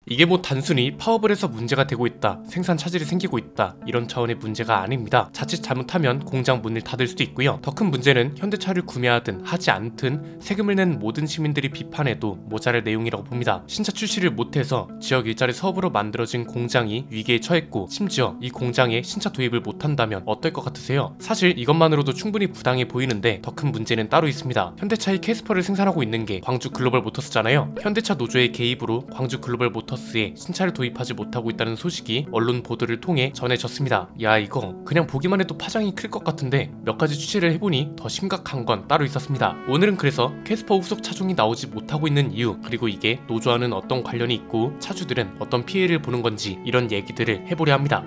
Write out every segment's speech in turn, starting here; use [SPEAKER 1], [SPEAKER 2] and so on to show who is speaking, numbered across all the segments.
[SPEAKER 1] 이게 뭐 단순히 파업을 해서 문제가 되고 있다, 생산 차질이 생기고 있다 이런 차원의 문제가 아닙니다. 자칫 잘못하면 공장 문을 닫을 수도 있고요. 더 큰 문제는 현대차를 구매하든 하지 않든 세금을 낸 모든 시민들이 비판해도 모자랄 내용이라고 봅니다. 신차 출시를 못해서 지역 일자리 사업으로 만들어진 공장이 위기에 처했고, 심지어 이 공장에 신차 도입을 못한다면 어떨 것 같으세요? 사실 이것만으로도 충분히 부당해 보이는데 더 큰 문제는 따로 있습니다. 현대차의 캐스퍼를 생산하고 있는 게 광주 글로벌 모터스잖아요. 현대차 노조의 개입으로 광주 글로벌 모터스에 신차를 도입하지 못하고 있다는 소식이 언론 보도를 통해 전해졌습니다. 야, 이거 그냥 보기만 해도 파장이 클 것 같은데 몇 가지 취재를 해보니 더 심각한 건 따로 있었습니다. 오늘은 그래서 캐스퍼 후속 차종이 나오지 못하고 있는 이유, 그리고 이게 노조와는 어떤 관련이 있고 차주들은 어떤 피해를 보는 건지, 이런 얘기들을 해보려 합니다.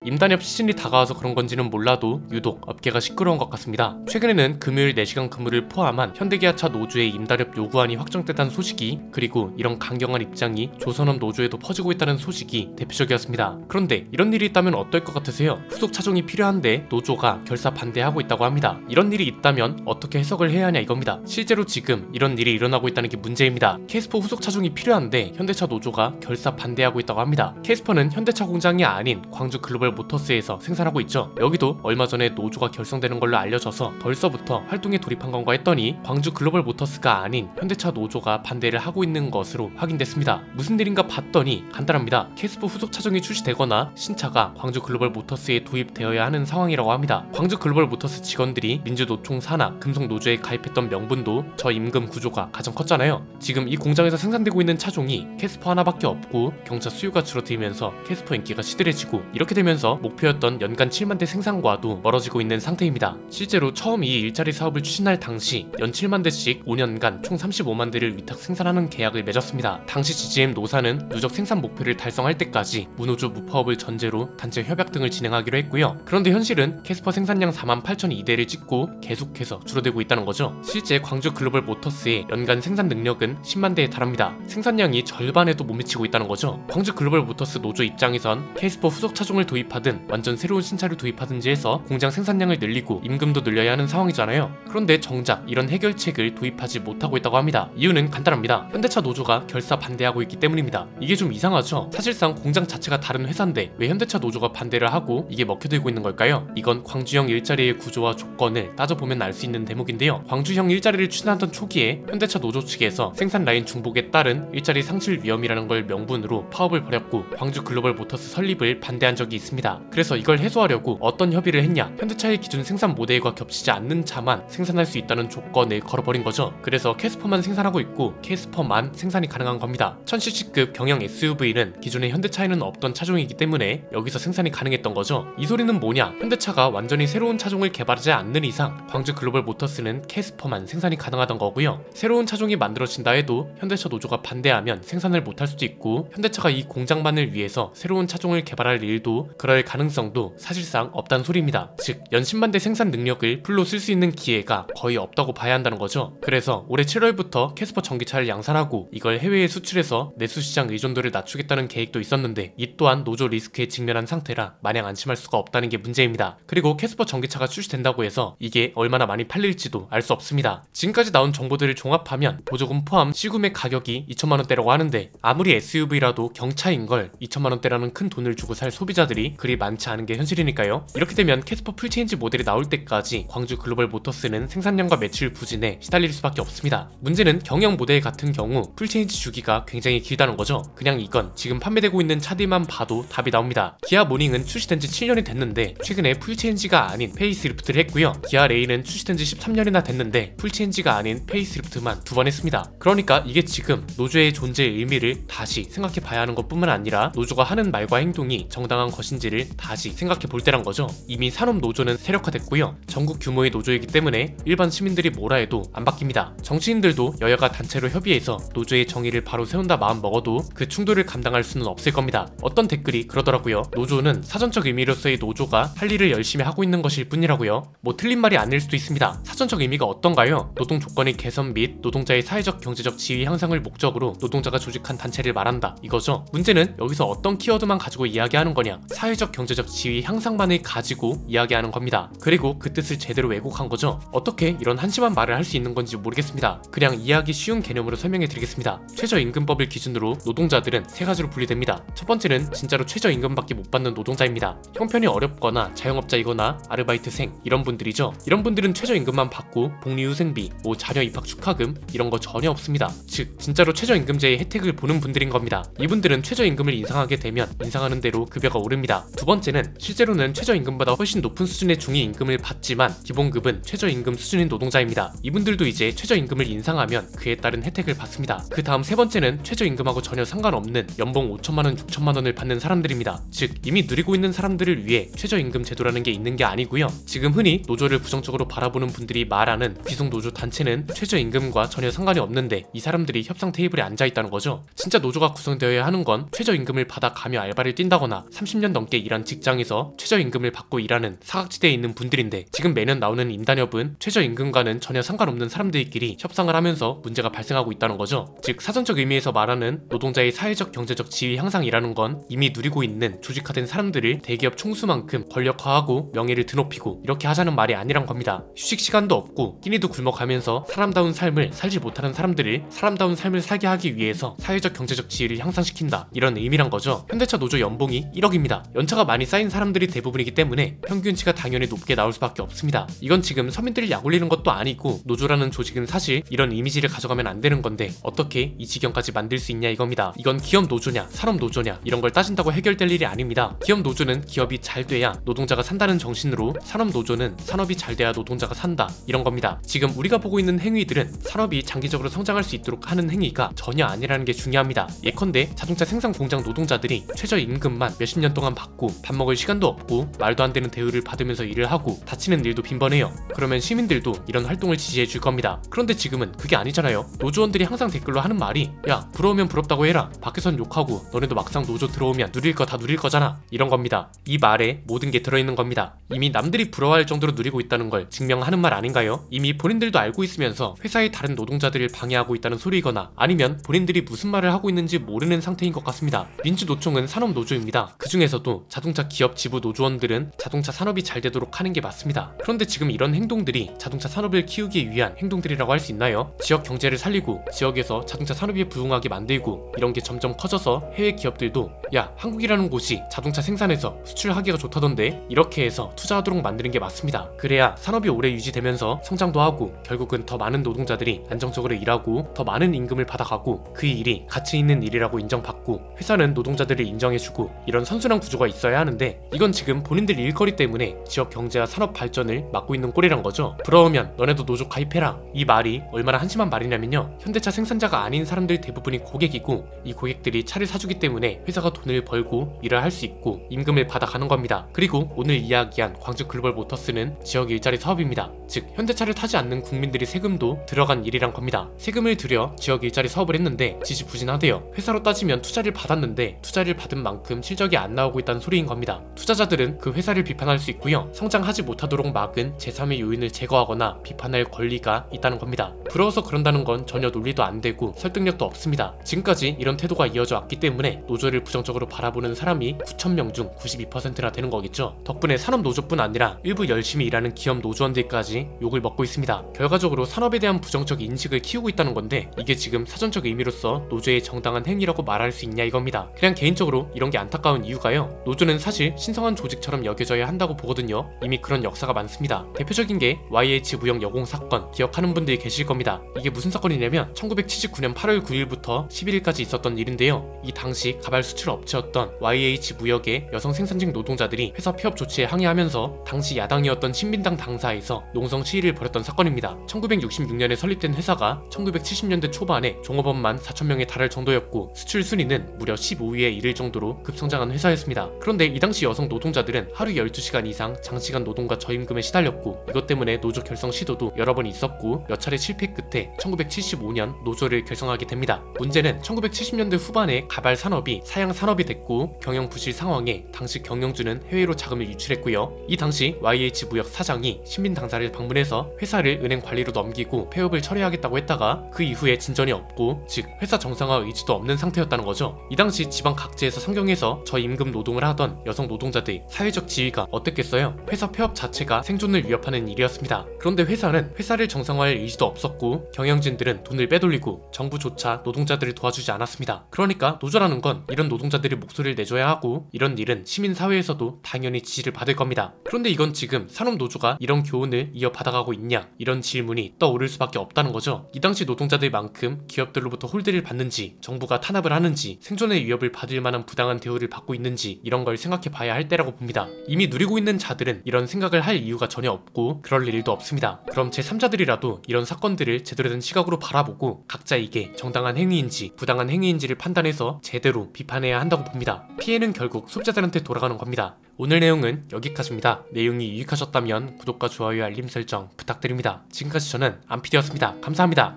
[SPEAKER 1] 임단협 시즌이 다가와서 그런 건지는 몰라도 유독 업계가 시끄러운 것 같습니다. 최근에는 금요일 4시간 근무를 포함한 현대기아차 노조의 임단협 요구안이 확정됐다는 소식이, 그리고 이런 강경한 입장이 조선업 노조에도 퍼지고 있다는 소식이 대표적이었습니다. 그런데 이런 일이 있다면 어떨 것 같으세요? 후속 차종이 필요한데 노조가 결사 반대하고 있다고 합니다. 이런 일이 있다면 어떻게 해석을 해야 하냐 이겁니다. 실제로 지금 이런 일이 일어나고 있다는 게 문제입니다. 캐스퍼 후속 차종이 필요한데 현대차 노조가 결사 반대하고 있다고 합니다. 캐스퍼는 현대차 공장이 아닌 광주 글로벌 모터스에서 생산하고 있죠. 여기도 얼마 전에 노조가 결성되는 걸로 알려져서 벌써부터 활동에 돌입한 건가 했더니 광주 글로벌 모터스가 아닌 현대차 노조가 반대를 하고 있는 것으로 확인됐습니다. 무슨 일인가 봤더니 간단합니다. 캐스퍼 후속 차종이 출시되거나 신차가 광주 글로벌 모터스에 도입되어야 하는 상황이라고 합니다. 광주 글로벌 모터스 직원들이 민주노총 산하 금속노조에 가입했던 명분도 저임금 구조가 가장 컸잖아요. 지금 이 공장에서 생산되고 있는 차종이 캐스퍼 하나밖에 없고 경차 수요가 줄어들면서 캐스퍼 인기가 시들해지고, 이렇게 되면서 목표였던 연간 7만 대 생산과도 멀어지고 있는 상태입니다. 실제로 처음 이 일자리 사업을 추진할 당시 연 7만 대씩 5년간 총 35만 대를 위탁 생산하는 계약을 맺었습니다. 당시 GGM 노사는 누적 생산 목표를 달성할 때까지 무노조 무파업을 전제로 단체 협약 등을 진행하기로 했고요. 그런데 현실은 캐스퍼 생산량 48,002대를 찍고 계속해서 줄어들고 있다는 거죠. 실제 광주 글로벌 모터스의 연간 생산 능력은 10만 대에 달합니다. 생산량이 절반에도 못 미치고 있다는 거죠. 광주 글로벌 모터스 노조 입장에선 캐스퍼 후속 차종을 도입하든 완전 새로운 신차를 도입하든지 해서 공장 생산량을 늘리고 임금도 늘려야 하는 상황이잖아요. 그런데 정작 이런 해결책을 도입하지 못하고 있다고 합니다. 이유는 간단합니다. 현대차 노조가 결사 반대하고 있기 때문입니다. 이게 좀 이상하죠? 사실상 공장 자체가 다른 회사인데 왜 현대차 노조가 반대를 하고 이게 먹혀들고 있는 걸까요? 이건 광주형 일자리의 구조와 조건을 따져보면 알 수 있는 대목인데요. 광주형 일자리를 추진하던 초기에 현대차 노조 측에서 생산 라인 중복에 따른 일자리 상실 위험이라는 걸 명분으로 파업을 벌였고, 광주 글로벌 모터스 설립을 반대한 적이 있습니다. 그래서 이걸 해소하려고 어떤 협의를 했냐, 현대차의 기존 생산 모델과 겹치지 않는 차만 생산할 수 있다는 조건을 걸어버린 거죠. 그래서 캐스퍼만 생산하고 있고 캐스퍼만 생산이 가능한 겁니다. 1000cc급 경영 SUV는 기존의 현대차에는 없던 차종이기 때문에 여기서 생산이 가능했던 거죠. 이 소리는 뭐냐, 현대차가 완전히 새로운 차종을 개발하지 않는 이상 광주 글로벌 모터스는 캐스퍼만 생산이 가능하던 거고요. 새로운 차종이 만들어진다 해도 현대차 노조가 반대하면 생산을 못할 수도 있고, 현대차가 이 공장만을 위해서 새로운 차종을 개발할 일도 그럴 가능성도 사실상 없다는 소리입니다. 즉 연 10만 대 생산 능력을 풀로 쓸 수 있는 기회가 거의 없다고 봐야 한다는 거죠. 그래서 올해 7월부터 캐스퍼 전기차를 양산하고 이걸 해외에 수출해서 내수시장 의존도를 낮추겠다는 계획도 있었는데, 이 또한 노조 리스크에 직면한 상태라 마냥 안심할 수가 없다는 게 문제입니다. 그리고 캐스퍼 전기차가 출시된다고 해서 이게 얼마나 많이 팔릴지도 알 수 없습니다. 지금까지 나온 정보들을 종합하면 보조금 포함 시구매 가격이 2천만원대라고 하는데, 아무리 SUV라도 경차인 걸 2천만원대라는 큰 돈을 주고 살 소비자들이 그리 많지 않은 게 현실이니까요. 이렇게 되면 캐스퍼 풀체인지 모델이 나올 때까지 광주 글로벌 모터스는 생산량과 매출 부진에 시달릴 수밖에 없습니다. 문제는 경영 모델 같은 경우 풀체인지 주기가 굉장히 길다는 거죠. 그냥 이건 지금 판매되고 있는 차들만 봐도 답이 나옵니다. 기아 모닝은 출시된 지 7년이 됐는데 최근에 풀체인지가 아닌 페이스리프트를 했고요. 기아 레인은 출시된 지 13년이나 됐는데 풀체인지가 아닌 페이스리프트만 2번 했습니다. 그러니까 이게 지금 노조의 존재의 의미를 다시 생각해 봐야 하는 것 뿐만 아니라 노조가 하는 말과 행동이 정당한 것인지를 다시 생각해 볼 때란 거죠. 이미 산업 노조는 세력화됐고요. 전국 규모의 노조이기 때문에 일반 시민들이 뭐라 해도 안 바뀝니다. 정치인들도 여야가 단체로 협의해서 노조의 정의를 바로 세운다 마음 먹어도 그 충돌을 감당할 수는 없을 겁니다. 어떤 댓글이 그러더라고요. 노조는 사전적 의미로서의 노조가 할 일을 열심히 하고 있는 것일 뿐이라고요. 뭐 틀린 말이 아닐 수도 있습니다. 사전적 의미가 어떤가요? 노동 조건의 개선 및 노동자의 사회적 경제적 지위 향상을 목적으로 노동자가 조직한 단체를 말한다 이거죠. 문제는 여기서 어떤 키워드만 가지고 이야기하는 거냐, 사회 사회적 경제적 지위 향상만을 가지고 이야기하는 겁니다. 그리고 그 뜻을 제대로 왜곡한 거죠. 어떻게 이런 한심한 말을 할 수 있는 건지 모르겠습니다. 그냥 이해하기 쉬운 개념으로 설명해 드리겠습니다. 최저임금법을 기준으로 노동자들은 세 가지로 분리됩니다. 첫 번째는 진짜로 최저임금밖에 못 받는 노동자입니다. 형편이 어렵거나 자영업자이거나 아르바이트생 이런 분들이죠. 이런 분들은 최저임금만 받고 복리후생비, 자녀 입학 축하금 이런 거 전혀 없습니다. 즉 진짜로 최저임금제의 혜택을 보는 분들인 겁니다. 이분들은 최저임금을 인상하게 되면 인상하는 대로 급여가 오릅니다. 두 번째는 실제로는 최저임금보다 훨씬 높은 수준의 중위임금을 받지만 기본급은 최저임금 수준인 노동자입니다. 이분들도 이제 최저임금을 인상하면 그에 따른 혜택을 받습니다. 그 다음 세 번째는 최저임금하고 전혀 상관없는 연봉 5천만원, 6천만원을 받는 사람들입니다. 즉 이미 누리고 있는 사람들을 위해 최저임금 제도라는 게 있는 게 아니고요. 지금 흔히 노조를 부정적으로 바라보는 분들이 말하는 귀속노조 단체는 최저임금과 전혀 상관이 없는데 이 사람들이 협상 테이블에 앉아있다는 거죠. 진짜 노조가 구성되어야 하는 건 최저임금을 받아가며 알바를 뛴다거나 30년 넘게 일한 직장에서 최저임금을 받고 일하는 사각지대에 있는 분들인데 지금 매년 나오는 임단협은 최저임금과는 전혀 상관없는 사람들끼리 협상을 하면서 문제가 발생하고 있다는 거죠. 즉 사전적 의미에서 말하는 노동자의 사회적 경제적 지위 향상이라는 건 이미 누리고 있는 조직화된 사람들을 대기업 총수만큼 권력화하고 명예를 드높이고 이렇게 하자는 말이 아니란 겁니다. 휴식 시간도 없고 끼니도 굶어가면서 사람다운 삶을 살지 못하는 사람들을 사람다운 삶을 살게 하기 위해서 사회적 경제적 지위를 향상시킨다 이런 의미란 거죠. 현대차 노조 연봉이 1억입니다. 연차가 많이 쌓인 사람들이 대부분이기 때문에 평균치가 당연히 높게 나올 수밖에 없습니다. 이건 지금 서민들을 약올리는 것도 아니고 노조라는 조직은 사실 이런 이미지를 가져가면 안 되는 건데 어떻게 이 지경까지 만들 수 있냐 이겁니다. 이건 기업 노조냐 산업 노조냐 이런 걸 따진다고 해결될 일이 아닙니다. 기업 노조는 기업이 잘 돼야 노동자가 산다는 정신으로 산업 노조는 산업이 잘 돼야 노동자가 산다 이런 겁니다. 지금 우리가 보고 있는 행위들은 산업이 장기적으로 성장할 수 있도록 하는 행위가 전혀 아니라는 게 중요합니다. 예컨대 자동차 생산 공장 노동자들이 최저임금만 몇십 년 동안 받고 밥 먹을 시간도 없고 말도 안 되는 대우를 받으면서 일을 하고 다치는 일도 빈번해요. 그러면 시민들도 이런 활동을 지지해 줄 겁니다. 그런데 지금은 그게 아니잖아요. 노조원들이 항상 댓글로 하는 말이 야 부러우면 부럽다고 해라. 밖에선 욕하고 너네도 막상 노조 들어오면 누릴 거 다 누릴 거잖아 이런 겁니다. 이 말에 모든 게 들어있는 겁니다. 이미 남들이 부러워할 정도로 누리고 있다는 걸 증명하는 말 아닌가요? 이미 본인들도 알고 있으면서 회사의 다른 노동자들을 방해하고 있다는 소리거나 아니면 본인들이 무슨 말을 하고 있는지 모르는 상태인 것 같습니다. 민주노총은 산업노조입니다. 그 중에서도 자동차 기업 지부 노조원들은 자동차 산업이 잘 되도록 하는 게 맞습니다. 그런데 지금 이런 행동들이 자동차 산업을 키우기 위한 행동들이라고 할 수 있나요? 지역 경제를 살리고 지역에서 자동차 산업이 부흥하게 만들고 이런 게 점점 커져서 해외 기업들도 야 한국이라는 곳이 자동차 생산해서 수출하기가 좋다던데 이렇게 해서 투자하도록 만드는 게 맞습니다. 그래야 산업이 오래 유지되면서 성장도 하고 결국은 더 많은 노동자들이 안정적으로 일하고 더 많은 임금을 받아가고 그 일이 가치 있는 일이라고 인정받고 회사는 노동자들을 인정해주고 이런 선순환 구조가 있어야 하는데 이건 지금 본인들 일거리 때문에 지역 경제와 산업 발전을 막고 있는 꼴이란 거죠. 부러우면 너네도 노조 가입해라. 이 말이 얼마나 한심한 말이냐면요. 현대차 생산자가 아닌 사람들 대부분이 고객이고 이 고객들이 차를 사주기 때문에 회사가 돈을 벌고 일을 할 수 있고 임금을 받아가는 겁니다. 그리고 오늘 이야기한 광주 글로벌 모터스는 지역 일자리 사업입니다. 즉 현대차를 타지 않는 국민들이 세금도 들어간 일이란 겁니다. 세금을 들여 지역 일자리 사업을 했는데 지지부진하대요. 회사로 따지면 투자를 받았는데 투자를 받은 만큼 실적이 안 나오고 있다는 소리인 겁니다. 투자자들은 그 회사를 비판할 수 있고요. 성장하지 못하도록 막은 제3의 요인을 제거하거나 비판할 권리가 있다는 겁니다. 부러워서 그런다는 건 전혀 논리도 안 되고 설득력도 없습니다. 지금까지 이런 태도가 이어져 왔기 때문에 노조를 부정적으로 바라보는 사람이 9,000명 중 92%나 되는 거겠죠. 덕분에 산업노조뿐 아니라 일부 열심히 일하는 기업 노조원들까지 욕을 먹고 있습니다. 결과적으로 산업에 대한 부정적 인식을 키우고 있다는 건데 이게 지금 사전적 의미로서 노조의 정당한 행위라고 말할 수 있냐 이겁니다. 그냥 개인적으로 이런 게 안타까운 이유가요. 노조는 사실 신성한 조직처럼 여겨져야 한다고 보거든요. 이미 그런 역사가 많습니다. 대표적인 게 YH 무역 여공 사건 기억하는 분들이 계실 겁니다. 이게 무슨 사건이냐면 1979년 8월 9일부터 11일까지 있었던 일인데요. 이 당시 가발 수출 업체였던 YH 무역의 여성 생산직 노동자들이 회사 폐업 조치에 항의하면서 당시 야당이었던 신민당 당사에서 농성 시위를 벌였던 사건입니다. 1966년에 설립된 회사가 1970년대 초반에 종업원만 4,000명에 달할 정도였고 수출 순위는 무려 15위에 이를 정도로 급성장한 회사였습니다. 그런데 이 당시 여성 노동자들은 하루 12시간 이상 장시간 노동과 저임금에 시달렸고 이것 때문에 노조 결성 시도도 여러 번 있었고 몇 차례 실패 끝에 1975년 노조를 결성하게 됩니다. 문제는 1970년대 후반에 가발 산업이 사양 산업이 됐고 경영 부실 상황에 당시 경영주는 해외로 자금을 유출했고요. 이 당시 YH 무역 사장이 신민당사를 방문해서 회사를 은행 관리로 넘기고 폐업을 처리하겠다고 했다가 그 이후에 진전이 없고 즉 회사 정상화 의지도 없는 상태였다는 거죠. 이 당시 지방 각지에서 상경해서 저임금 노동을 하던 여성 노동자들, 사회적 지위가 어땠겠어요? 회사 폐업 자체가 생존을 위협하는 일이었습니다. 그런데 회사는 회사를 정상화할 의지도 없었고 경영진들은 돈을 빼돌리고 정부조차 노동자들을 도와주지 않았습니다. 그러니까 노조라는 건 이런 노동자들의 목소리를 내줘야 하고 이런 일은 시민사회에서도 당연히 지지를 받을 겁니다. 그런데 이건 지금 산업노조가 이런 교훈을 이어받아가고 있냐, 이런 질문이 떠오를 수밖에 없다는 거죠. 이 당시 노동자들만큼 기업들로부터 홀대를 받는지, 정부가 탄압을 하는지, 생존의 위협을 받을 만한 부당한 대우를 받고 있는지 이런 걸 생각해 봐야 할 때라고 봅니다. 이미 누리고 있는 자들은 이런 생각을 할 이유가 전혀 없고 그럴 일도 없습니다. 그럼 제3자들이라도 이런 사건들을 제대로 된 시각으로 바라보고 각자 이게 정당한 행위인지 부당한 행위인지를 판단해서 제대로 비판해야 한다고 봅니다. 피해는 결국 소비자들한테 돌아가는 겁니다. 오늘 내용은 여기까지입니다. 내용이 유익하셨다면 구독과 좋아요, 알림 설정 부탁드립니다. 지금까지 저는 안피디였습니다. 감사합니다.